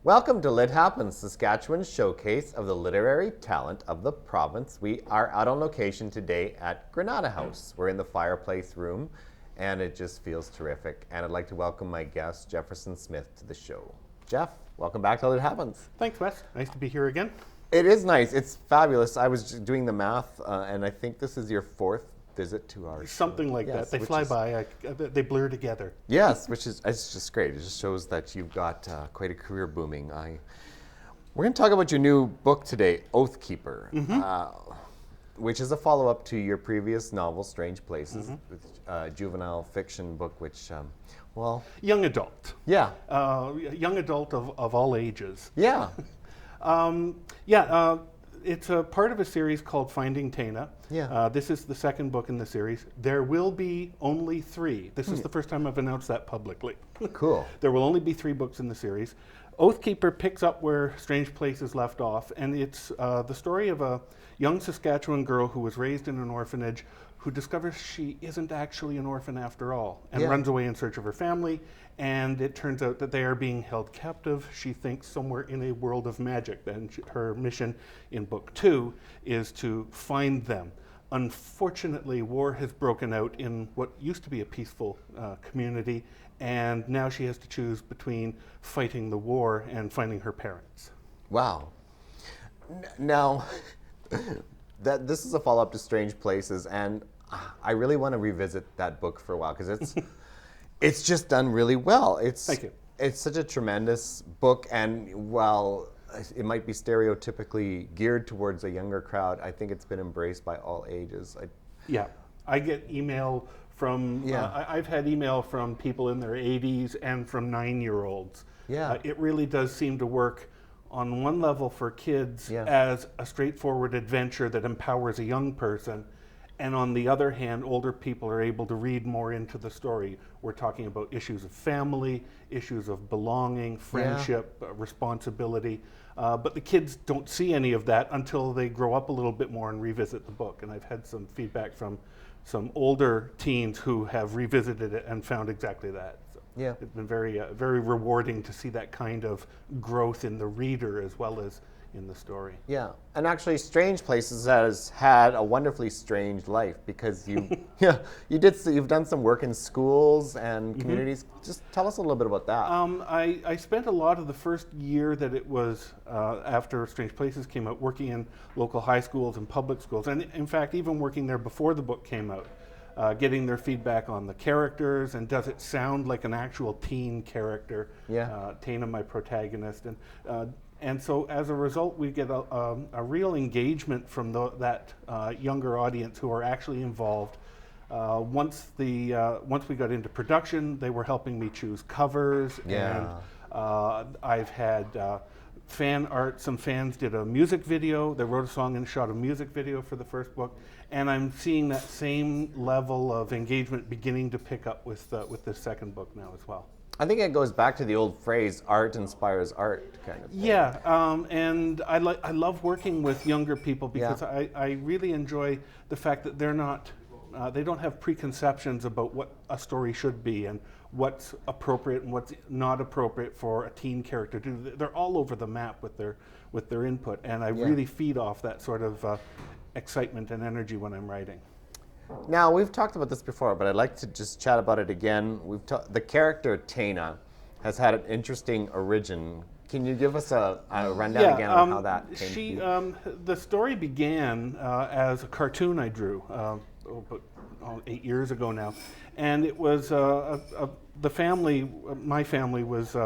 Welcome to Lit Happens, Saskatchewan's showcase of the literary talent of the province. We are out on location today at Granada House. We're in the fireplace room, and it just feels terrific. And I'd like to welcome my guest, Jefferson Smith, to the show. Jeff, welcome back to Lit Happens. Thanks, Wes. Nice to be here again. It is nice. It's fabulous. I was doing the math, and I think this is your fourth visit to our Something show. like Yes, that. They fly by. They blur together. Yes, which is it's just great. It just shows that you've got quite a career booming. We're going to talk about your new book today, Oath Keeper, which is a follow-up to your previous novel, Strange Places, with juvenile fiction book, which, Young adult. yeah, Young adult of all ages. yeah, It's a part of a series called Finding Tana. Yeah. This is the second book in the series. There will be only 3. This is the first time I've announced that publicly. cool. There will only be 3 books in the series. Oathkeeper picks up where Strange Places left off, and it's the story of a young Saskatchewan girl who was raised in an orphanage who discovers she isn't actually an orphan after all, and runs away in search of her family, and it turns out that they are being held captive, she thinks, somewhere in a world of magic. And her mission in book 2 is to find them. Unfortunately, war has broken out in what used to be a peaceful community, and now she has to choose between fighting the war and finding her parents. Wow. Now, this is a follow-up to Strange Places, and I really want to revisit that book for a while because it's just done really well. Thank you. It's such a tremendous book, and while it might be stereotypically geared towards a younger crowd, I think it's been embraced by all ages. I get email from, I've had email from people in their 80s and from 9-year-olds. Yeah. It really does seem to work on one level for kids as a straightforward adventure that empowers a young person. And on the other hand, older people are able to read more into the story. We're talking about issues of family, issues of belonging, friendship, responsibility. But the kids don't see any of that until they grow up a little bit more and revisit the book. And I've had some feedback from some older teens who have revisited it and found exactly that. So it's been very, very rewarding to see that kind of growth in the reader as well as in the story. Yeah, and actually, Strange Places has had a wonderfully strange life because you've done some work in schools and communities. Just tell us a little bit about that. I spent a lot of the first year that it was after Strange Places came out working in local high schools and public schools, and in fact even working there before the book came out, getting their feedback on the characters and does it sound like an actual teen character. Tana, my protagonist, and so as a result, we get a real engagement from that younger audience who are actually involved. Once we got into production, they were helping me choose covers, and I've had fan art. Some fans did a music video. They wrote a song and shot a music video for the first book, and I'm seeing that same level of engagement beginning to pick up with this second book now as well. I think it goes back to the old phrase, art inspires art, kind of thing. And I love working with younger people because I really enjoy the fact that they're not, they don't have preconceptions about what a story should be and what's appropriate and what's not appropriate for a teen character to do. They're all over the map with their input, and I really feed off that sort of excitement and energy when I'm writing. Now, we've talked about this before, but I'd like to just chat about it again. The character Tana has had an interesting origin. Can you give us a rundown again on how that came to be? The story began as a cartoon I drew about 8 years ago now, and it was my family was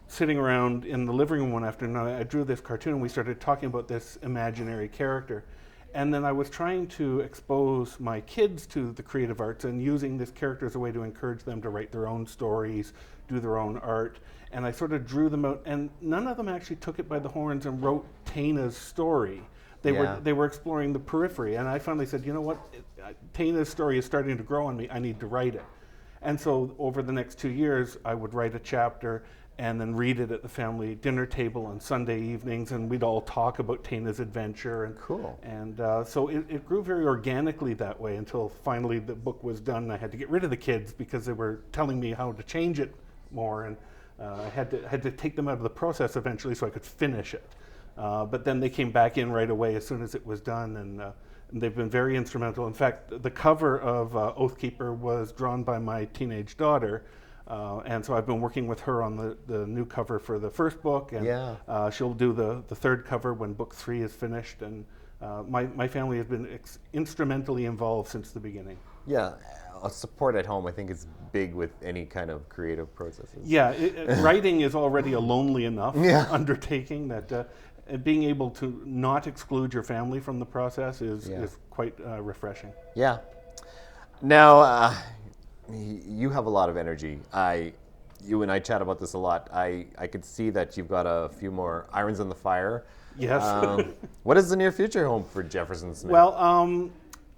sitting around in the living room one afternoon. I drew this cartoon, and we started talking about this imaginary character. And then I was trying to expose my kids to the creative arts and using this character as a way to encourage them to write their own stories, do their own art. And I sort of drew them out, and none of them actually took it by the horns and wrote Tana's story. They were exploring the periphery, and I finally said, you know what, Tana's story is starting to grow on me, I need to write it. And so over the next 2 years, I would write a chapter and then read it at the family dinner table on Sunday evenings, and we'd all talk about Tana's adventure. And, cool. And so it grew very organically that way until finally the book was done. I had to get rid of the kids because they were telling me how to change it more. And I had to take them out of the process eventually so I could finish it. But then they came back in right away as soon as it was done, and they've been very instrumental. In fact, the cover of Oathkeeper was drawn by my teenage daughter, and so I've been working with her on the new cover for the first book, and she'll do the third cover when book 3 is finished. And my family has been instrumentally involved since the beginning. Yeah, support at home I think is big with any kind of creative processes. Yeah, writing is already a lonely enough undertaking that being able to not exclude your family from the process is quite refreshing. Yeah. Now, you have a lot of energy. You and I chat about this a lot. I could see that you've got a few more irons in the fire. Yes. What is the near future home for Jefferson Smith? Well,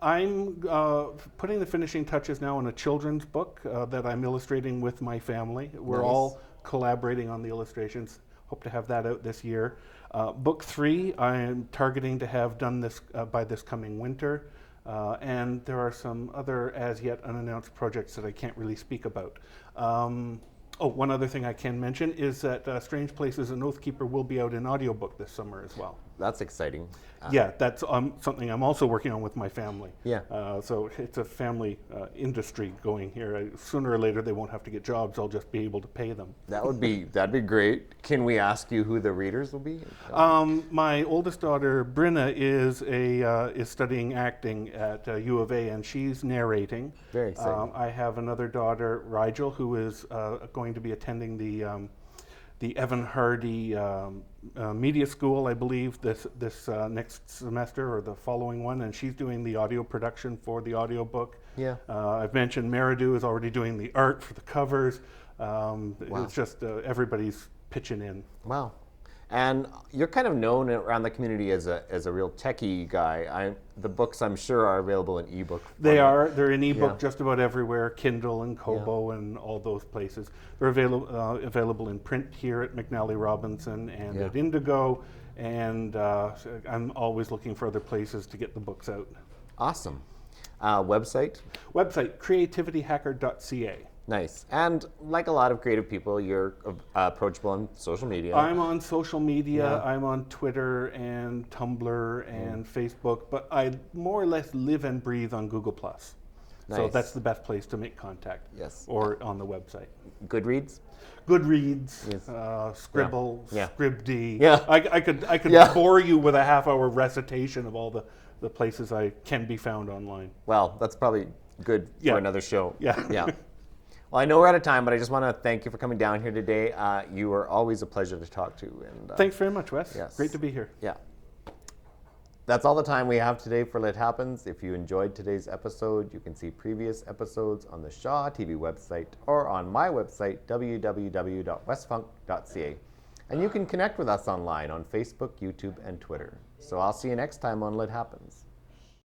I'm putting the finishing touches now on a children's book that I'm illustrating with my family. We're all collaborating on the illustrations. Hope to have that out this year. Book 3, I'm targeting to have done this by this coming winter. And there are some other as yet unannounced projects that I can't really speak about. One other thing I can mention is that Strange Places and Oathkeeper will be out in audiobook this summer as well. That's exciting. Yeah, that's something I'm also working on with my family. Yeah. So it's a family industry going here. Sooner or later, they won't have to get jobs. I'll just be able to pay them. That'd be great. Can we ask you who the readers will be? My oldest daughter, Brinna, is studying acting at U of A, and she's narrating. Very exciting. I have another daughter, Rigel, who is going to be attending the Evan Hardy Media School, I believe, this next semester or the following one, and she's doing the audio production for the audiobook. Yeah. I've mentioned Maridu is already doing the art for the covers. It's just everybody's pitching in. Wow. And you're kind of known around the community as a real techie guy. The books, I'm sure, are available in ebook format. They are. They're in ebook just about everywhere, Kindle and Kobo and all those places. They're available in print here at McNally Robinson and at Indigo, and I'm always looking for other places to get the books out. Awesome. Website? Website, creativityhacker.ca. Nice. And like a lot of creative people, you're approachable on social media. I'm on social media. I'm on Twitter and Tumblr and Facebook, but I more or less live and breathe on Google+. Nice. So that's the best place to make contact. Yes. Or on the website. Goodreads? Goodreads, Scribble, Scribd. Yeah. I could bore you with a half-hour recitation of all the places I can be found online. Well, that's probably good for another show. Yeah. Well, I know we're out of time, but I just want to thank you for coming down here today. You are always a pleasure to talk to. And thanks very much, Wes. Yes. Great to be here. Yeah. That's all the time we have today for Lit Happens. If you enjoyed today's episode, you can see previous episodes on the Shaw TV website or on my website, www.westfunk.ca. And you can connect with us online on Facebook, YouTube, and Twitter. So I'll see you next time on Lit Happens.